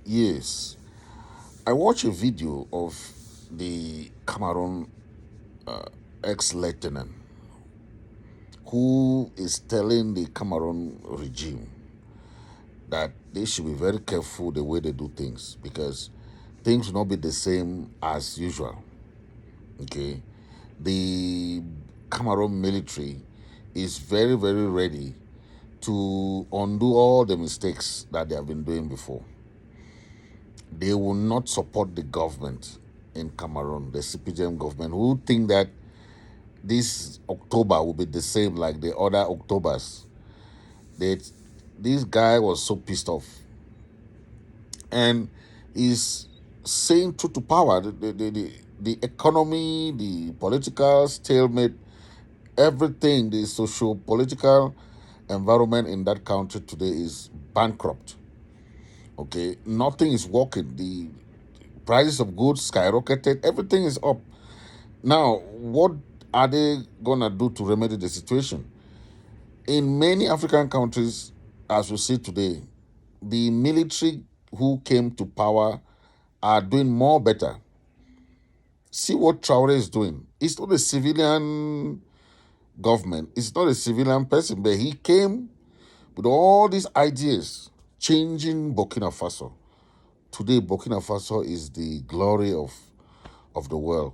Yes, I watched a video of the Cameroon ex-lieutenant who is telling the Cameroon regime that they should be very careful the way they do things because things will not be the same as usual. Okay, the Cameroon military is very, very ready to undo all the mistakes that they have been doing before. They will not support the government in Cameroon, the CPGM government, who think that this October will be the same like the other Octobers. They, this guy was so pissed off, and he's saying truth to power. The economy, the political stalemate, everything, the social political environment in that country today is bankrupt. Okay, nothing is working. The prices of goods skyrocketed. Everything is up. Now, what are they gonna do to remedy the situation? In many African countries, as we see today, the military who came to power are doing more better. See what Traore is doing. It's not a civilian government. It's not a civilian person, but he came with all these ideas, changing Burkina Faso. Today, Burkina Faso is the glory of the world,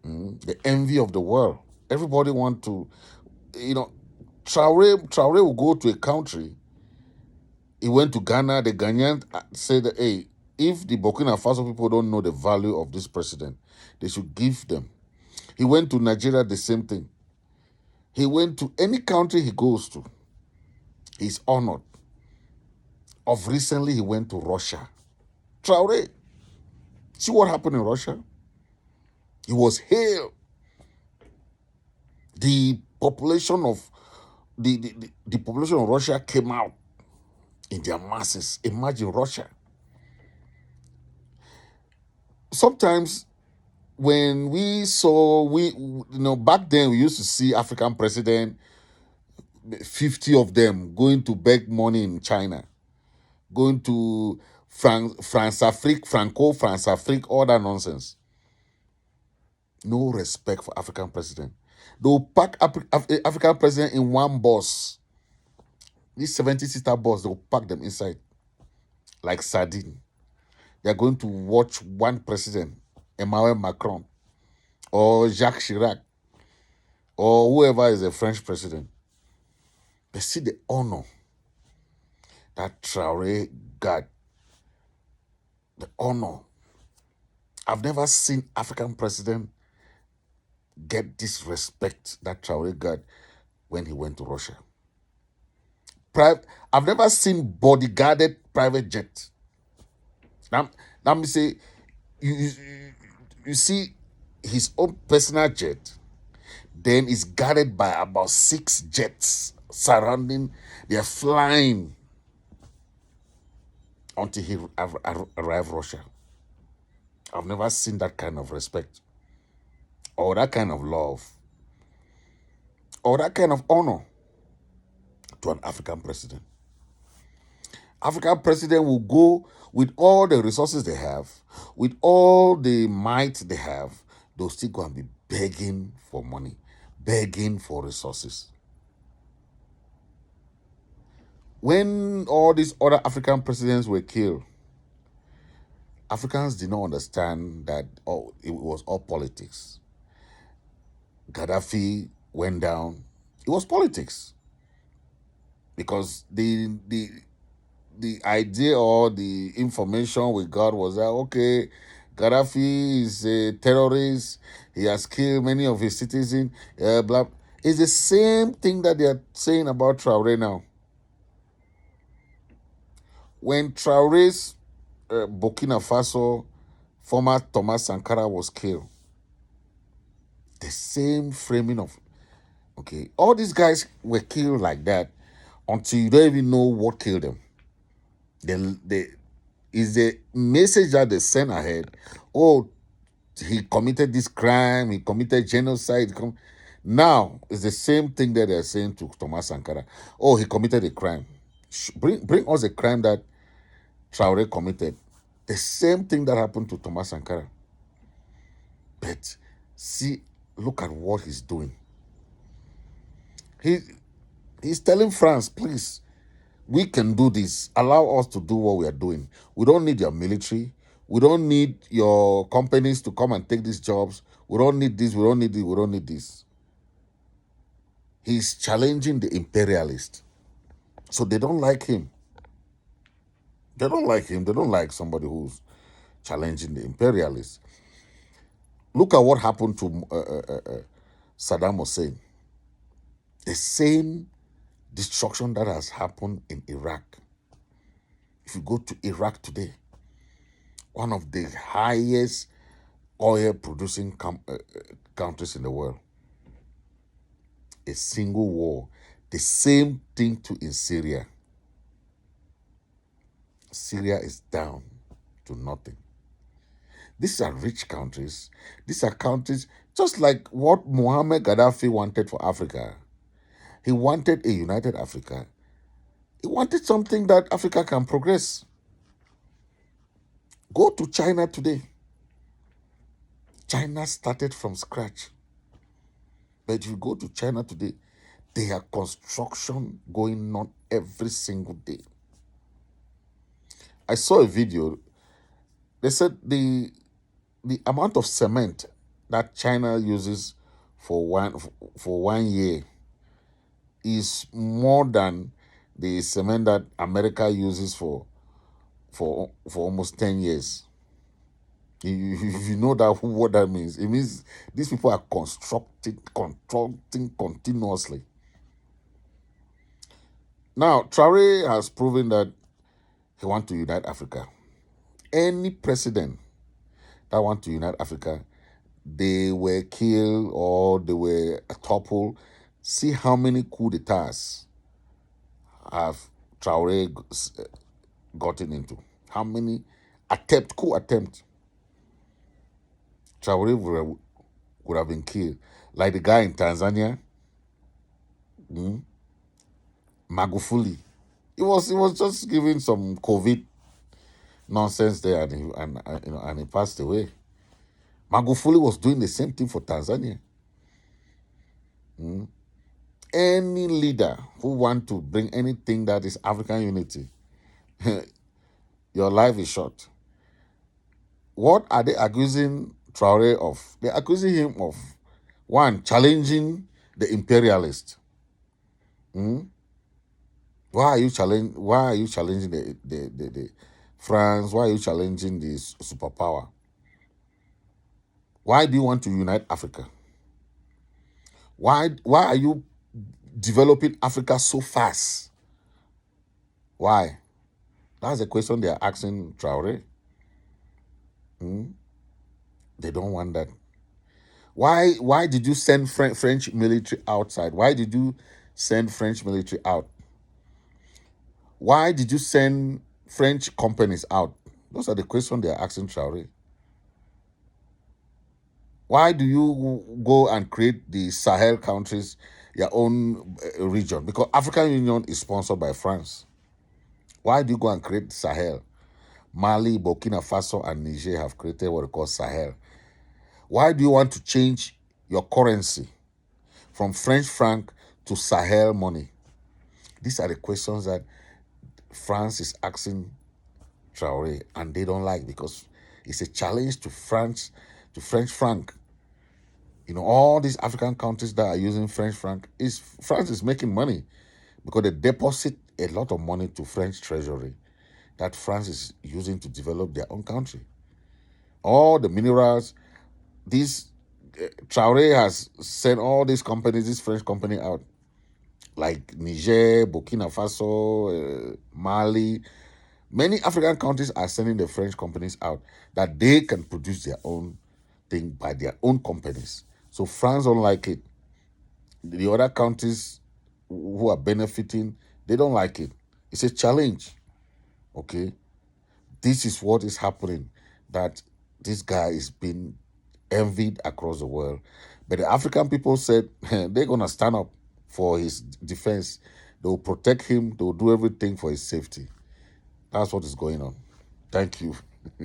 the envy of the world. Everybody want to, you know, Traore will go to a country. He went to Ghana. The Ghanaians said, hey, if the Burkina Faso people don't know the value of this president, they should give them. He went to Nigeria, the same thing. He went to any country he goes to, he's honored. Of recently, he went to Russia. Traore, see what happened in Russia? He was hailed. The population of the population of Russia came out in their masses. Imagine Russia. Sometimes when back then we used to see African president, 50 of them going to beg money in China, going to France Afrique, Franco, France Afrique, all that nonsense. No respect for African president. They'll pack African president in one bus. This 70-seater bus, they'll pack them inside like sardine. They're going to watch one president, Emmanuel Macron, or Jacques Chirac, or whoever is the French president. They see the honor that Traore got. The honor. I've never seen African president get this respect that Traore got when he went to Russia. I've never seen bodyguarded private jet. Now, let me say, you, you see his own personal jet, then is guarded by about 6 jets surrounding. They are flying until he arrived Russia. I've never seen that kind of respect, or that kind of love, or that kind of honor to an African president. African president will go with all the resources they have, with all the might they have, they'll still go and be begging for money, begging for resources. When all these other African presidents were killed, Africans did not understand that it was all politics. Gaddafi went down. It was politics. Because the idea or the information we got was that, okay, Gaddafi is a terrorist. He has killed many of his citizens. Blah. It's the same thing that they are saying about Traore now. When Traore's Burkina Faso former Thomas Sankara was killed, the same framing of, okay, all these guys were killed like that until you don't even know what killed them. They is the message that they send ahead. Oh, he committed this crime, he committed genocide. Now it's the same thing that they're saying to Thomas Sankara. Oh, he committed a crime. Bring us a crime that Traore committed. The same thing that happened to Thomas Sankara. But see, look at what he's doing. He he's telling France, please, we can do this. Allow us to do what we are doing. We don't need your military. We don't need your companies to come and take these jobs. We don't need this. We don't need this. We don't need this. He's challenging the imperialist. So they don't like him. They don't like him. They don't like somebody who's challenging the imperialists. Look at what happened to Saddam Hussein. The same destruction that has happened in Iraq. If you go to Iraq today, one of the highest oil producing countries in the world, a single war. The same thing too in Syria. Syria is down to nothing. These are rich countries. These are countries just like what Muammar Gaddafi wanted for Africa. He wanted a united Africa. He wanted something that Africa can progress. Go to China today. China started from scratch. But if you go to China today, there are construction going on every single day. I saw a video. They said the amount of cement that China uses for one year is more than the cement that America uses for almost 10 years. If you know that what that means, it means these people are constructing continuously. Now, Traore has proven that he wants to unite Africa. Any president that wants to unite Africa, they were killed or they were toppled. See how many coups d'etats have Traore gotten into. How many coup attempt Traore would have been killed. Like the guy in Tanzania, Magufuli. He was just giving some COVID nonsense there, and he passed away. Magufuli was doing the same thing for Tanzania. Any leader who want to bring anything that is African unity, your life is short. What are they accusing Traore of? They're accusing him of, one, challenging the imperialist. Why are you challenging the France? Why are you challenging this superpower? Why do you want to unite Africa? Why are you developing Africa so fast? Why? That's the question they are asking Traore. They don't want that. Why did you send French military outside? Why did you send French military out? Why did you send French companies out? Those are the questions they are asking Traore. Why do you go and create the Sahel countries, your own region? Because African Union is sponsored by France. Why do you go and create Sahel? Mali, Burkina Faso, and Niger have created what they call Sahel. Why do you want to change your currency from French franc to Sahel money? These are the questions that France is asking Traore, and they don't like, because it's a challenge to France, to French franc. All these African countries that are using French franc, France is making money because they deposit a lot of money to French treasury that France is using to develop their own country. All the minerals, Traore has sent all these companies, this French company out, like Niger, Burkina Faso, Mali. Many African countries are sending the French companies out that they can produce their own thing by their own companies. So France don't like it. The other countries who are benefiting, they don't like it. It's a challenge. Okay? This is what is happening, that this guy is being envied across the world. But the African people said they're going to stand up for his defense. They will protect him. They will do everything for his safety. That's what is going on. Thank you.